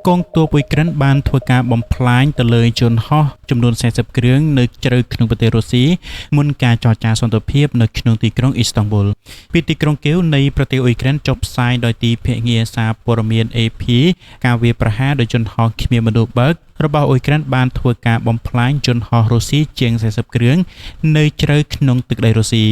កងទ័ពអ៊ុយក្រែនបានធ្វើការបំផ្លាញទៅលើយន្តហោះចំនួន40គ្រឿងនៅជ្រៅក្នុងប្រទេសរុស្ស៊ីមុនការចរចាសន្តិភាពនៅក្នុងទីក្រុងអ៊ីស្តង់ប៊ុលពីទីក្រុងគៀវនៃប្រទេសអ៊ុយក្រែនចុះផ្សាយដោយទីភ្នាក់ងារសារព័ត៌មាន AP ការវាយប្រហារដោយយន្តហោះគ្មានមនុស្សបើករបស់អ៊ុយក្រែនបានធ្វើការបំផ្លាញយន្តហោះរុស្ស៊ីជាង40គ្រឿងនៅជ្រៅក្នុងទឹកដីរុស្ស៊ី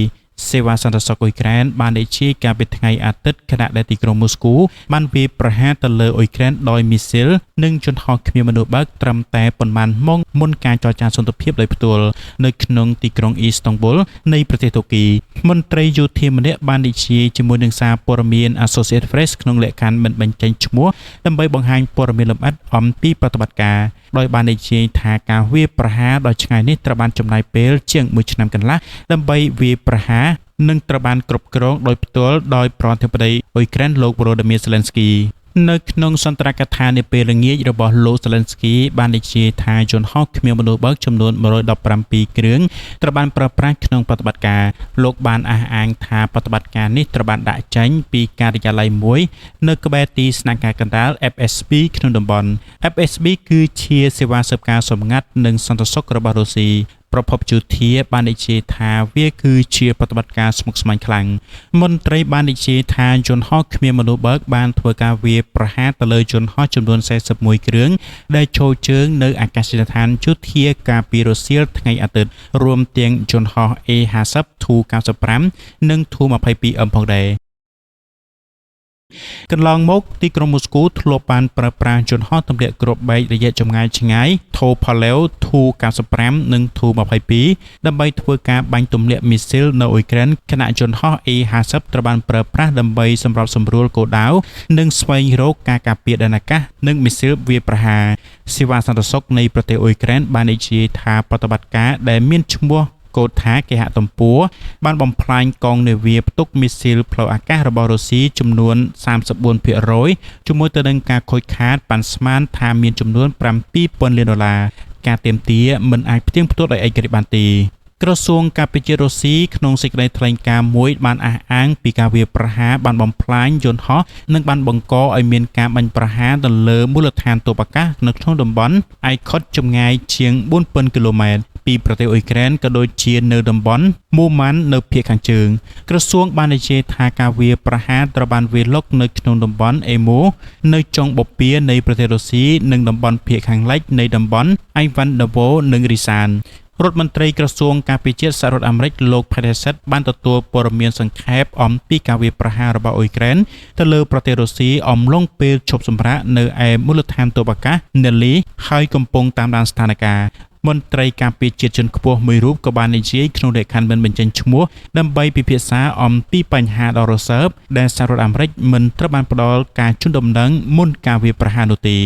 សេវាសន្តិសុខអ៊ុយក្រែនបាននិយាយកាលពីថ្ងៃអាទិត្យខណៈដែលទីក្រុងមូស្គូបានវាយប្រហារទៅលើអ៊ុយក្រែនដោយមីស៊ីលនិងយន្តហោះគ្មានមនុស្សបើកត្រឹមតែប៉ុន្មានម៉ោងមុនការចរចាសន្តិភាពដោយផ្ទាល់នៅក្នុងទីក្រុងអ៊ីស្តង់ប៊ុលនៃប្រទេសតូគីមន្ត្រីយោធាម្នាក់បាននិយាយជាមួយនឹងសារព័ត៌មាន Associated Press ក្នុងលក្ខខណ្ឌមិនបញ្ចេញឈ្មោះដើម្បីបង្ហាញព័ត៌មានលម្អិតអំពីប្រតិបត្តិការដោយបាននិយាយថាការវាយប្រហារដ៏ឆ្ងាយនេះត្រូវបានចំណាយពេលជាង1ឆ្នាំកន្លះដើម្បីវាយប្រហារនិងត្រូវបានគ្រប់គ្រងដោយផ្ទាល់ដោយប្រធានាធិបតីអ៊ុយក្រែនលោក Volodymyr Zelensky នៅក្នុងសន្ទរកថានាពេលល្ងាចរបស់លោក Zelensky បាននិយាយថាយន្តហោះគ្មានមនុស្សបើកចំនួន117គ្រឿងត្រូវបានប្រើប្រាស់ក្នុងប្រតិបត្តិការលោកបានអះអាងថាប្រតិបត្តិការនេះត្រូវបានដាក់ចេញពីការិយាល័យមួយនៅក្បែរទីស្នាក់ការកណ្ដាល FSB ក្នុងតំបន់ FSB គឺជាសេវាស៊ើបការសម្ងាត់និងសន្តិសុខរបស់រុស្ស៊ីប្រភពយោធាបាននិយាយថាវាគឺជាប្រតិបត្តិការស្មុគស្មាញខ្លាំងមន្ត្រីបាននិយាយថាយន្តហោះគ្មានមនុស្សបើកបានធ្វើការវាយប្រហារទៅលើយន្តហោះចំនួន41គ្រឿងដែលឈរជើងនៅអាកាសយានដ្ឋានយោធាកាលពីរសៀលថ្ងៃអាទិត្យរួមទាំងយន្តហោះ A50 Tu-95 និង Tu-22M ផងដែរកន្លងមកទីក្រុងមូស្គូធ្លាប់បានប្រើប្រាស់យន្តហោះទម្លាក់គ្រាប់បែករយៈចម្ងាយឆ្ងាយ Tupolev Tu-95 និង Tu-22 ដើម្បីធ្វើការបាញ់ទម្លាក់មីស៊ីលនៅអ៊ុយក្រែនខណៈយន្តហោះ A50 ត្រូវបានប្រើប្រាស់ដើម្បីសម្របសម្រួលគោលដៅនិងស្វែងរកការការពារដែនអាកាសនិងមីស៊ីលវាយប្រហារសេវាសន្តិសុខនៃប្រទេសអ៊ុយក្រែនបាននិយាយថាប្រតិបត្តិការដែលមានឈ្មោះកូថាគេហទំព័របានបំផ្លាញកងនាវាផ្ទុកមីស៊ីលផ្លូវអាកាសរបស់រុស្ស៊ីចំនួន 34% ជាមួយទៅនឹងការខូចខាតប៉ាន់ស្មានថាមានចំនួន $7,000 លានការទាមទារមិនអាចផ្ទៀងផ្ទាត់ដោយឯករាជ្យបានទេក្រសួងការពារជាតិរុស្ស៊ីក្នុងសេចក្តីថ្លែងការណ៍មួយបានអះអាងពីការវាយប្រហារបានបំផ្លាញយន្តហោះនិងបានបង្កឲ្យមានការបាញ់ប្រហារទៅលើមូលដ្ឋានទ័ពអាកាសនៅក្នុងតំបន់អៃខុតចម្ងាយជាង 4,000 គីឡូម៉ែត្រពីប្រទេសអ៊ុយក្រែនក៏ដូចជានៅតំបន់មូម៉ាន់នៅភាគខាងជើងក្រសួងបាននិយាយថាការវាយប្រហារត្រូវបានវាយលុកនៅក្នុងតំបន់អេម៉ូនៅចុងបូព៌ានៃប្រទេសរុស្ស៊ីនិងតំបន់ភាគខាងលិចនៃតំបន់អៃវ៉ាន់ដាវូនិងរីសានរដ្ឋមន្ត្រីក្រសួងការពារជាតិសហរដ្ឋអាមេរិកលោក Pedersen បានទទួលព័ត៌មានសង្ខេបអំពីការវាយប្រហាររបស់អ៊ុយក្រែនទៅលើប្រទេសរុស្ស៊ីអំឡុងពេលឈប់សម្រាកនៅឯមូលដ្ឋានទ័ពអាកាស Nelly ហើយកំពុងតាមដានស្ថានភាពមន្ត្រីការពារជាតិជាន់ខ្ពស់មួយរូបក៏បាននិយាយក្នុងលក្ខខណ្ឌមិនបញ្ចេញឈ្មោះដើម្បីពិភាក្សាអំពីបញ្ហាដ៏រសើបដែលសហរដ្ឋអាមេរិកមិនត្រូវបានផ្ដល់ការជូនដំណឹងមុនការវាយប្រហារនោះទេ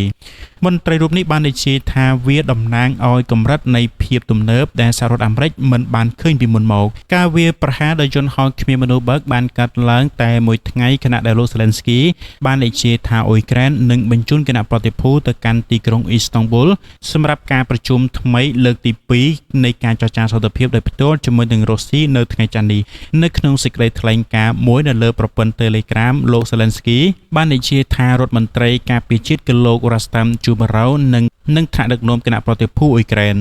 មន្ត្រីរូបនេះបាននិយាយថាវាតំណាងឲ្យកម្រិតនៃភាពទំនើបដែលសហរដ្ឋអាមេរិកមិនបានឃើញពីមុនមកការវាយប្រហារដោយយន្តហោះគ្មានមនុស្សបើកបានកាត់ឡើងតែមួយថ្ងៃខណៈដែលលោក Zelensky បាននិយាយថាអ៊ុយក្រែននឹងបញ្ជូនគណៈប្រតិភូទៅកាន់ទីក្រុងអ៊ីស្តង់ប៊ុលសម្រាប់ការប្រជុំថ្មីលើកទី2នៃការចរចាសន្តិភាពដោយផ្ទាល់ជាមួយនឹងរុស្ស៊ីនៅថ្ងៃច័ន្ទនេះនៅក្នុងសេចក្តីថ្លែងការណ៍មួយនៅលើប្រព័ន្ធ Telegram លោក Zelensky បាននិយាយថារដ្ឋមន្ត្រីការពារជាតិគឺលោក Rustam Umerov និងថ្នាក់ដឹកនាំគណៈប្រតិភូអ៊ុយក្រែន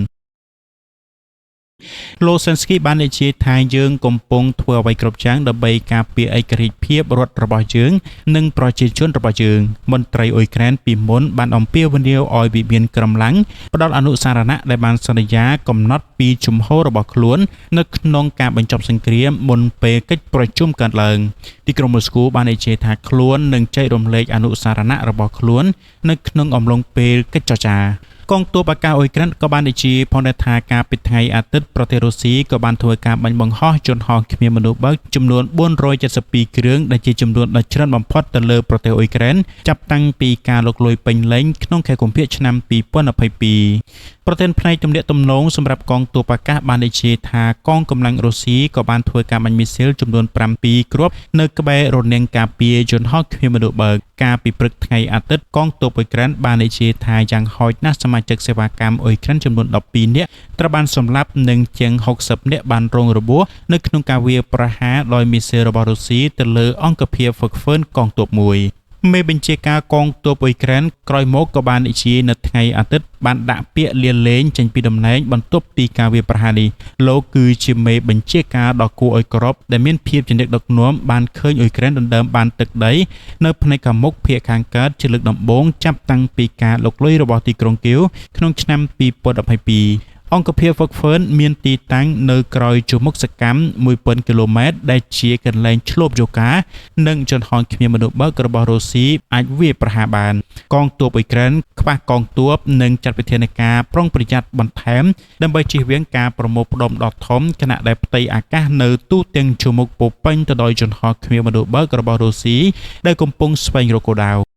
លោក Zelensky បាននិយាយថាយើងកំពុងធ្វើអ្វីគ្រប់យ៉ាងដើម្បីការពារឯករាជ្យភាពរដ្ឋរបស់យើងនិងប្រជាជនរបស់យើងមន្ត្រីអ៊ុយក្រែនពីមុនបានអំពាវនាវឲ្យវិមានក្រំឡាំងផ្ដល់អនុសារណៈដែលបានសន្យាកំណត់ពីជំហររបស់ខ្លួននៅក្នុងការបញ្ចប់សង្គ្រាមមុនពេលកិច្ចប្រជុំកើតឡើងទីក្រុងមូស្គូបាននិយាយថាខ្លួននឹងចែករំលែកអនុសារណៈរបស់ខ្លួននៅក្នុងអំឡុងពេលកិច្ចចរចាកងទ័ពអាកាសអ៊ុយក្រែនក៏បាននិយាយផងដែរថាកាលពីថ្ងៃអាទិត្យប្រទេសរុស្ស៊ីក៏បានធ្វើការបាញ់បង្ហោះយន្តហោះគ្មានមនុស្សបើកចំនួន472គ្រឿងដែលជាចំនួនដ៏ច្រើនបំផុតទៅលើប្រទេសអ៊ុយក្រែនចាប់តាំងពីការលុកលុយពេញលេញក្នុងខែកុម្ភៈឆ្នាំ2022ប្រធានផ្នែកទំនាក់ទំនងសម្រាប់កងទ័ពអាកាសបាននិយាយថាកងកម្លាំងរុស្ស៊ីក៏បានធ្វើការបាញ់មីស៊ីលចំនួន7គ្រាប់នៅក្បែររនាំងការពារយន្តហោះគ្មានមនុស្សបើកកាលពីព្រឹកថ្ងៃអាទិត្យកងទ័ពអ៊ុយក្រែនបាននិយាយថាយ៉ាងហោចណាស់សមាជិកសេវាកម្មអ៊ុយក្រែនចំនួន12នាក់ត្រូវបានសម្លាប់និងជាង60នាក់បានរងរបួសនៅក្នុងការវាយប្រហារដោយមីស៊ីលរបស់រុស្ស៊ីទៅលើអង្គភាពហ្វឹកហ្វឺនកងទ័ពមួយ មេបញ្ជាការកងទ័ពអ៊ុយក្រែនក្រោយមកក៏បាននិយាយនៅថ្ងៃអាទិត្យបានដាក់ពាក្យលាលែងចេញពីតំណែងបន្ទាប់ពីការវាយប្រហារនេះលោកគឺជាមេបញ្ជាការដ៏គួរឲ្យគោរពដែលមានភាពជាអ្នកដឹកនាំបានឃើញអ៊ុយក្រែនដណ្ដើមបានទឹកដីនៅផ្នែកខាងមុខភាគខាងកើតជាលើកដំបូងចាប់តាំងពីការលុកលុយរបស់ទីក្រុងគៀវក្នុងឆ្នាំ2012អង្គភាពហ្វឹកហ្វឺនមានទីតាំងនៅក្រោយជមុខសកម្ម1000គីឡូម៉ែត្រដែលជាកន្លែងឆ្លូបយូកានិងយន្តហោះគ្មានមនុស្សបើករបស់រុស្ស៊ីអាចវាយប្រហារបានកងទ័ពអ៊ុយក្រែនខ្វះកងទ័ពនិងចាត់វិធានការប្រុងប្រយ័ត្នបន្ថែមដើម្បីជៀសវាងការប្រមូលផ្ដុំដ៏ធំខណៈដែលផ្ទៃអាកាសនៅទូទាំងជមុខពោពេញទៅដោយយន្តហោះគ្មានមនុស្សបើករបស់រុស្ស៊ីដែលកំពុងស្វែងរកគោលដៅ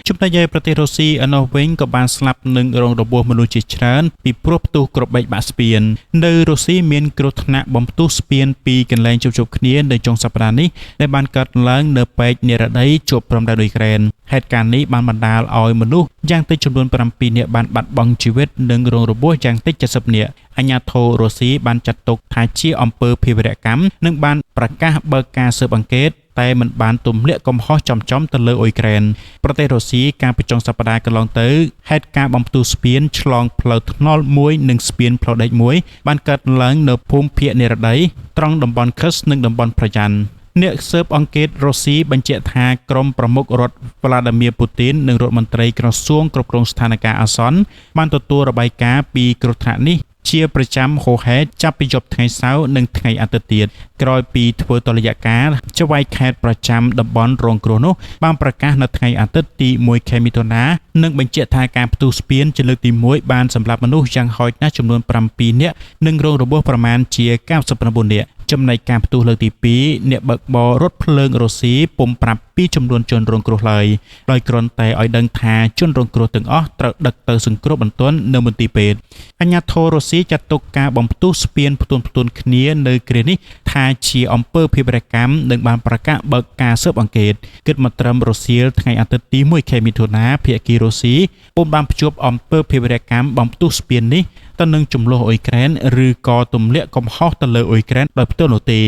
ចំណែកឯប្រទេសរុស្ស៊ីឯណោះវិញក៏បានស្លាប់នឹងរងរបួសមនុស្សជាច្រើនពីព្រោះផ្ទុះគ្រាប់បែកបាក់ស្ពាននៅរុស្ស៊ីមានគ្រោះថ្នាក់បំផ្ទុះស្ពានពីរកន្លែងជប់គ្នានៅចុងសប្តាហ៍នេះដែលបានកើតឡើងនៅប៉ែកនិរដីជាប់ព្រំដែនអ៊ុយក្រែនហេតុការណ៍នេះបានបណ្ដាលឲ្យមនុស្សយ៉ាងតិចចំនួន7នាក់បានបាត់បង់ជីវិតនិងរងរបួសយ៉ាងតិច70នាក់អាជ្ញាធររុស្ស៊ីបានចាត់ទុកថាជាអំពើភេរវកម្មនិងបានប្រកាសបើកការស៊ើបអង្កេតតែមិនបានទម្លាក់កំហុសចំៗទៅលើអ៊ុយក្រែនប្រទេសរុស្ស៊ីកាលពីចុងសប្តាហ៍កន្លងទៅហេតុការណ៍បំផ្ទុះស្ពានឆ្លងផ្លូវថ្នល់មួយនិងស្ពានផ្លូវដែកមួយបានកើតឡើងនៅភូមិភាគនិរដីត្រង់តំបន់ខឹសនិងតំបន់ប្រយ៉ាន់អ្នកស៊ើបអង្កេតរុស្ស៊ីបញ្ជាក់ថាក្រុមប្រមុខរដ្ឋវ្លាឌីមៀពូទីននិងរដ្ឋមន្ត្រីក្រសួងគ្រប់គ្រងស្ថានភាពអាសន្នបានទទួលរបាយការណ៍ពីគ្រោះថ្នាក់នេះជាប្រចាំហូហែចាប់ពីយប់ថ្ងៃសៅរ៍និងថ្ងៃអាទិត្យទៀតក្រោយពីធ្វើតុល្យការចៅហ្វាយខេត្តប្រចាំតំបន់រងគ្រោះនោះបានប្រកាសនៅថ្ងៃអាទិត្យទី1ខែមិថុនានិងបញ្ជាក់ថាការផ្ទុះស្ពានជាលើកទី1បានសម្លាប់មនុស្សយ៉ាងហោចណាស់ចំនួន7នាក់និងរងរបួសប្រមាណជា99នាក់ចំណែកការផ្ទុះលើកទី2អ្នកបើកបររថភ្លើងរុស្ស៊ីពុំប្រាប់ពីចំនួនជនរងគ្រោះឡើយដោយគ្រាន់តែឲ្យដឹងថាជនរងគ្រោះទាំងអស់ត្រូវដឹកទៅសង្គ្រោះបន្ទាន់នៅមន្ទីរពេទ្យអាជ្ញាធររុស្ស៊ីចាត់ទុកការបំផ្ទុះស្ពានផ្ទួនគ្នានៅគ្រានេះថាជាអំពើភេរវកម្មនិងបានប្រកាសបើកការស៊ើបអង្កេតគិតមកត្រឹមរសៀលថ្ងៃអាទិត្យទី1ខែមិថុនាភាគីរុស្ស៊ីពុំបានភ្ជាប់អំពើភេរវកម្មបំផ្ទុះស្ពាននេះទៅនឹងចំនួនអ៊ុយក្រែនឬក៏ទម្លាក់កំហុសទៅលើអ៊ុយក្រែនដោយផ្ទាល់នោះទេ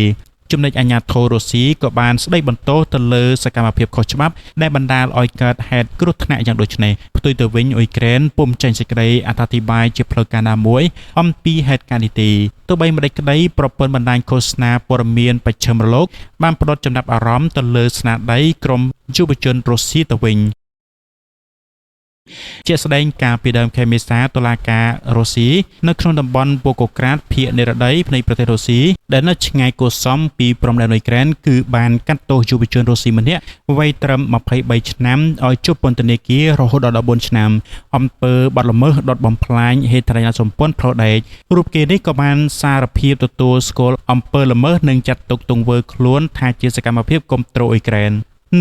ចំណែកអាជ្ញាធររុស្ស៊ីក៏បានស្ដីបន្ទោសទៅលើសកម្មភាពខុសច្បាប់ដែលបណ្ដាលឲ្យកើតហេតុគ្រោះថ្នាក់យ៉ាងដូចនេះផ្ទុយទៅវិញអ៊ុយក្រែនពុំចេញសេចក្តីអត្ថាធិប្បាយជាផ្លូវការណាមួយអំពីហេតុការណ៍នេះទេទោះបីមិនដេចក្តីប្រព័ន្ធបណ្ដាញឃោសនាព័ត៌មានបច្ឆិមរលកបានផ្ដោតចំណាប់អារម្មណ៍ទៅលើស្នាដៃក្រុមយុវជនរុស្ស៊ីទៅវិញជាស្ដែងការពីដើមខែមេសាតុលាការរុស្ស៊ីនៅក្នុងតំបន់វូកូក្រាតភាគនិរដីនៃប្រទេសរុស្ស៊ីដែលនៅឆ្ងាយគួរសមពីព្រំដែនអ៊ុយក្រែនគឺបានកាត់ទោសយុវជនរុស្ស៊ីម្នាក់វ័យត្រឹម23ឆ្នាំឲ្យជាប់ពន្ធនាគាររហូតដល់14ឆ្នាំអំពើបទល្មើសដុតបំផ្លាញហេដ្ឋារចនាសម្ព័ន្ធផ្លូវដែករូបគេនេះក៏បានសារភាពទទួលស្គាល់អំពើល្មើសនិងចាត់ទុកទង្វើខ្លួនថាជាសកម្មភាពគាំទ្រអ៊ុយក្រែន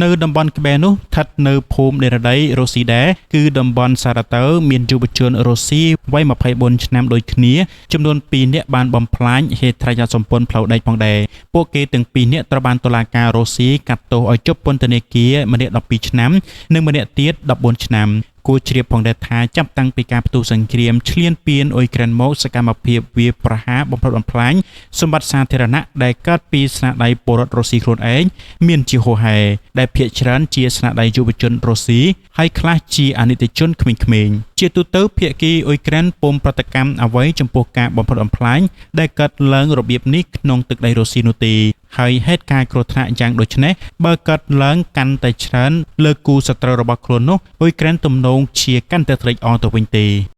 នៅតំបន់ក្បែរនោះស្ថិតនៅភូមិនិរដីរុស្ស៊ីដែរគឺតំបន់សារ៉ាតើមានយុវជនរុស្ស៊ីវ័យ24ឆ្នាំដូចគ្នាចំនួន2នាក់បានបំផ្លាញហេដ្ឋារចនាសម្ព័ន្ធផ្លូវដែកផងដែរពួកគេទាំង2នាក់ត្រូវបានតុលាការរុស្ស៊ីកាត់ទោសឲ្យជាប់ពន្ធនាគារម្នាក់12ឆ្នាំនិងម្នាក់ទៀត14ឆ្នាំគួរជ្រាបផងដែរថាចាប់តាំងពីការផ្ទុះសង្គ្រាមឈ្លានពានអ៊ុយក្រែនមកសកម្មភាពវាយប្រហារបំផ្លិចបំផ្លាញសម្បត្តិសាធារណៈដែលកើតពីស្នាដៃពលរដ្ឋរុស្ស៊ីខ្លួនឯងមានជាហូហែដែលភាគច្រើនជាស្នាដៃយុវជនរុស្ស៊ីហើយខ្លះជាអនិច្ចជនក្មេងៗជាទូទៅភាគីអ៊ុយក្រែនពុំប្រតិកម្មអ្វីចំពោះការបំផ្លិចបំផ្លាញដែលកើតឡើងរបៀបនេះក្នុងទឹកដីរុស្ស៊ីនោះទេហើយហេតុការណ៍គ្រោះថ្នាក់យ៉ាងដូចនេះបើកើតឡើងកាន់តែច្រើនលើគូសត្រូវរបស់ខ្លួននោះអ៊ុយក្រែនទំនងជាកាន់តែត្រេកអរទៅវិញទេ